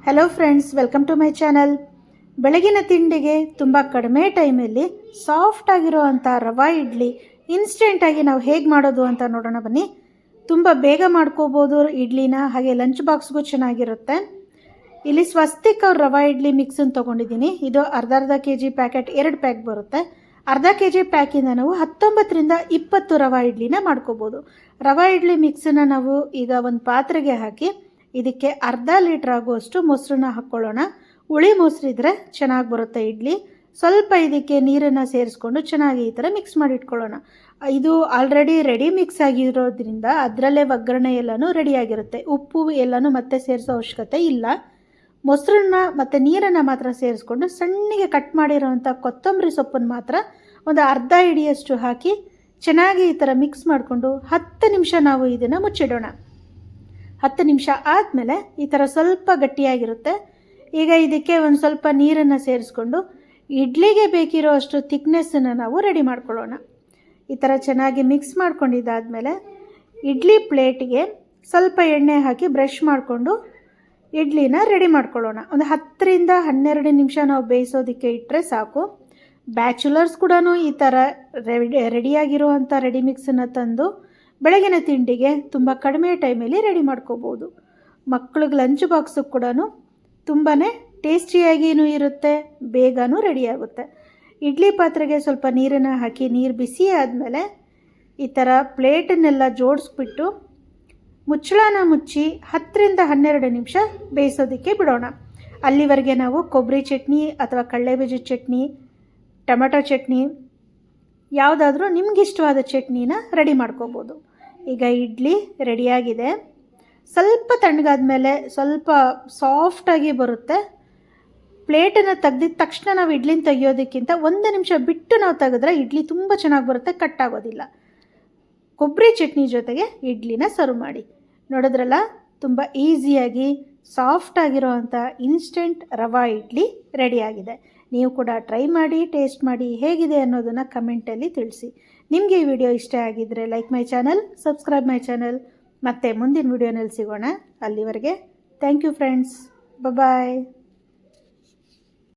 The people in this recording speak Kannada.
Hello friends, welcome to my channel. ಬೆಳಗಿನ ತಿಂಡಿಗೆ ತುಂಬ ಕಡಿಮೆ ಟೈಮಲ್ಲಿ ಸಾಫ್ಟ್ ಆಗಿರೋವಂಥ ರವಾ ಇಡ್ಲಿ ಇನ್ಸ್ಟೆಂಟಾಗಿ ನಾವು ಹೇಗೆ ಮಾಡೋದು ಅಂತ ನೋಡೋಣ ಬನ್ನಿ. ತುಂಬ ಬೇಗ ಮಾಡ್ಕೋಬೋದು ಇಡ್ಲಿನ, ಹಾಗೆ ಲಂಚ್ ಬಾಕ್ಸ್ಗೂ ಚೆನ್ನಾಗಿರುತ್ತೆ. ಇಲ್ಲಿ ಸ್ವಸ್ತಿಕ್ ಅವ್ರ ರವಾ ಇಡ್ಲಿ ಮಿಕ್ಸನ್ನು ತೊಗೊಂಡಿದ್ದೀನಿ. ಇದು ಅರ್ಧ kg ಪ್ಯಾಕೆಟ್ 2 ಪ್ಯಾಕ್ ಬರುತ್ತೆ. ಅರ್ಧ kg ಪ್ಯಾಕಿಂದ ನಾವು 19ರಿಂದ 20 ರವಾ ಇಡ್ಲಿನ ಮಾಡ್ಕೋಬೋದು. ರವಾ ಇಡ್ಲಿ ಮಿಕ್ಸನ್ನು ನಾವು ಈಗ ಒಂದು ಪಾತ್ರೆಗೆ ಹಾಕಿ ಇದಕ್ಕೆ ಅರ್ಧ ಲೀಟ್ರ್ ಆಗುವಷ್ಟು ಮೊಸರನ್ನ ಹಾಕ್ಕೊಳ್ಳೋಣ. ಹುಳಿ ಮೊಸರಿದ್ರೆ ಚೆನ್ನಾಗಿ ಬರುತ್ತೆ ಇಡ್ಲಿ. ಸ್ವಲ್ಪ ಇದಕ್ಕೆ ನೀರನ್ನು ಸೇರಿಸ್ಕೊಂಡು ಚೆನ್ನಾಗಿ ಈ ಥರ ಮಿಕ್ಸ್ ಮಾಡಿ ಇಟ್ಕೊಳ್ಳೋಣ. ಇದು ಆಲ್ರೆಡಿ ರೆಡಿ ಮಿಕ್ಸ್ ಆಗಿರೋದ್ರಿಂದ ಅದರಲ್ಲೇ ಒಗ್ಗರಣೆ ಎಲ್ಲನೂ ರೆಡಿಯಾಗಿರುತ್ತೆ. ಉಪ್ಪು ಎಲ್ಲನೂ ಮತ್ತೆ ಸೇರಿಸೋ ಅವಶ್ಯಕತೆ ಇಲ್ಲ. ಮೊಸರನ್ನ ಮತ್ತು ನೀರನ್ನು ಮಾತ್ರ ಸೇರಿಸ್ಕೊಂಡು ಸಣ್ಣಗೆ ಕಟ್ ಮಾಡಿರೋವಂಥ ಕೊತ್ತಂಬರಿ ಸೊಪ್ಪನ್ನು ಮಾತ್ರ ಒಂದು ಅರ್ಧ ಹಿಡಿಯಷ್ಟು ಹಾಕಿ ಚೆನ್ನಾಗಿ ಈ ಥರ ಮಿಕ್ಸ್ ಮಾಡಿಕೊಂಡು 10 ನಿಮಿಷ ನಾವು ಇದನ್ನು ಮುಚ್ಚಿಡೋಣ. 10 ನಿಮಿಷ ಆದಮೇಲೆ ಈ ಥರ ಸ್ವಲ್ಪ ಗಟ್ಟಿಯಾಗಿರುತ್ತೆ. ಈಗ ಇದಕ್ಕೆ ಒಂದು ಸ್ವಲ್ಪ ನೀರನ್ನು ಸೇರಿಸ್ಕೊಂಡು ಇಡ್ಲಿಗೆ ಬೇಕಿರೋ ಅಷ್ಟು ಥಿಕ್ನೆಸ್ಸನ್ನು ನಾವು ರೆಡಿ ಮಾಡ್ಕೊಳ್ಳೋಣ. ಈ ಥರ ಚೆನ್ನಾಗಿ ಮಿಕ್ಸ್ ಮಾಡ್ಕೊಂಡಿದ್ದಾದಮೇಲೆ ಇಡ್ಲಿ ಪ್ಲೇಟಿಗೆ ಸ್ವಲ್ಪ ಎಣ್ಣೆ ಹಾಕಿ ಬ್ರಷ್ ಮಾಡಿಕೊಂಡು ಇಡ್ಲಿನ ರೆಡಿ ಮಾಡ್ಕೊಳ್ಳೋಣ. ಒಂದು 10ರಿಂದ 12 ನಿಮಿಷ ನಾವು ಬೇಯಿಸೋದಕ್ಕೆ ಇಟ್ಟರೆ ಸಾಕು. ಬ್ಯಾಚುಲರ್ಸ್ ಕೂಡ ಈ ಥರ ರೆಡಿಯಾಗಿರುವಂಥ ರೆಡಿ ಮಿಕ್ಸನ್ನು ತಂದು ಬೆಳಗಿನ ತಿಂಡಿಗೆ ತುಂಬ ಕಡಿಮೆ ಟೈಮಲ್ಲಿ ರೆಡಿ ಮಾಡ್ಕೋಬೋದು. ಮಕ್ಳಿಗೆ ಲಂಚ್ ಬಾಕ್ಸಿಗೆ ಕೂಡ ತುಂಬಾ ಟೇಸ್ಟಿಯಾಗಿಯೂ ಇರುತ್ತೆ, ಬೇಗನೂ ರೆಡಿಯಾಗುತ್ತೆ. ಇಡ್ಲಿ ಪಾತ್ರೆಗೆ ಸ್ವಲ್ಪ ನೀರನ್ನು ಹಾಕಿ ನೀರು ಬಿಸಿ ಆದಮೇಲೆ ಈ ಥರ ಪ್ಲೇಟನ್ನೆಲ್ಲ ಜೋಡಿಸ್ಬಿಟ್ಟು ಮುಚ್ಚಳನ ಮುಚ್ಚಿ 10ರಿಂದ 12 ನಿಮಿಷ ಬೇಯಿಸೋದಕ್ಕೆ ಬಿಡೋಣ. ಅಲ್ಲಿವರೆಗೆ ನಾವು ಕೊಬ್ಬರಿ ಚಟ್ನಿ ಅಥವಾ ಕಡಲೆಬೀಜದ ಚಟ್ನಿ, ಟೊಮೆಟೊ ಚಟ್ನಿ, ಯಾವುದಾದ್ರೂ ನಿಮಗಿಷ್ಟವಾದ ಚಟ್ನಿನ ರೆಡಿ ಮಾಡ್ಕೋಬೋದು. ಈಗ ಇಡ್ಲಿ ರೆಡಿಯಾಗಿದೆ. ಸ್ವಲ್ಪ ತಣ್ಣಗಾದ ಮೇಲೆ ಸ್ವಲ್ಪ ಸಾಫ್ಟಾಗಿ ಬರುತ್ತೆ. ಪ್ಲೇಟನ್ನು ತೆಗ್ದಿದ ತಕ್ಷಣ ನಾವು ಇಡ್ಲಿನ ತೆಗಿಯೋದಕ್ಕಿಂತ 1 ನಿಮಿಷ ಬಿಟ್ಟು ನಾವು ತೆಗೆದ್ರೆ ಇಡ್ಲಿ ತುಂಬ ಚೆನ್ನಾಗಿ ಬರುತ್ತೆ, ಕಟ್ಟಾಗೋದಿಲ್ಲ. ಕೊಬ್ಬರಿ ಚಟ್ನಿ ಜೊತೆಗೆ ಇಡ್ಲಿನ ಸರ್ವ್ ಮಾಡಿ. ನೋಡಿದ್ರಲ್ಲ, ತುಂಬ ಈಸಿಯಾಗಿ ಸಾಫ್ಟಾಗಿರೋವಂಥ ಇನ್ಸ್ಟೆಂಟ್ ರವಾ ಇಡ್ಲಿ ರೆಡಿಯಾಗಿದೆ. ನೀವು ಕೂಡ ಟ್ರೈ ಮಾಡಿ, ಟೇಸ್ಟ್ ಮಾಡಿ, ಹೇಗಿದೆ ಅನ್ನೋದನ್ನು ಕಮೆಂಟಲ್ಲಿ ತಿಳಿಸಿ. ನಿಮಗೆ ಈ ವಿಡಿಯೋ ಇಷ್ಟ ಆಗಿದ್ದರೆ like my channel, subscribe my channel. ಮತ್ತೆ ಮುಂದಿನ ವಿಡಿಯೋನಲ್ಲಿ ಸಿಗೋಣ. ಅಲ್ಲಿವರೆಗೆ ಥ್ಯಾಂಕ್ ಯು ಫ್ರೆಂಡ್ಸ್, ಬಾಯ್.